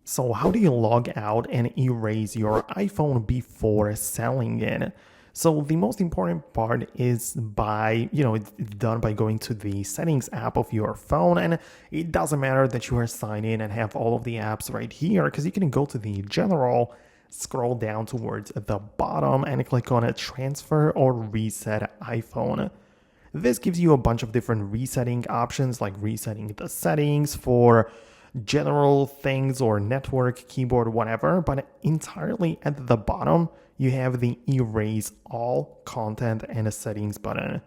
So how do you log out and erase your iPhone before selling it? So the most important part is it's done by going to the settings app of your phone. And it doesn't matter that you are signed in and have all of the apps right here, because you can go to the general, scroll down towards the bottom and click on a transfer or reset iPhone. This gives you a bunch of different resetting options, like resetting the settings for general things or network, keyboard, whatever. But entirely at the bottom, you have the erase all content and a settings button.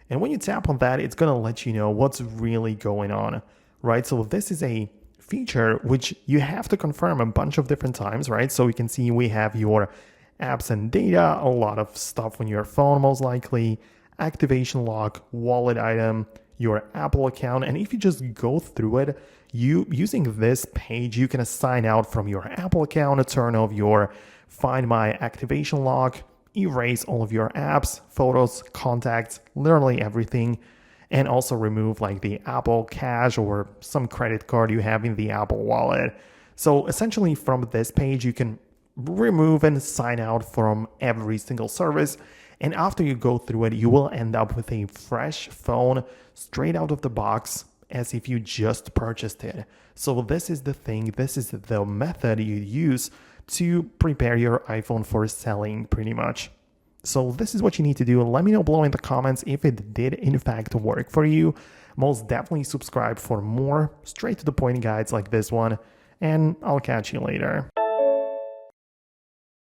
And when you tap on that, it's going to let you know what's really going on, right? So this is a feature which you have to confirm a bunch of different times, right? So we can see we have your apps and data, a lot of stuff on your phone, most likely, activation lock, wallet item, your Apple account. And if you just go through it, using this page, you can sign out from your Apple account, turn off your Find My activation lock, erase all of your apps, photos, contacts, literally everything, and also remove like the Apple Cash or some credit card you have in the Apple Wallet. So essentially from this page, you can remove and sign out from every single service. And after you go through it, you will end up with a fresh phone straight out of the box as if you just purchased it. So this is the thing, this is the method you use to prepare your iPhone for selling pretty much. So this is what you need to do. Let me know below in the comments if it did in fact work for you. Most definitely subscribe for more straight to the point guides like this one, and I'll catch you later.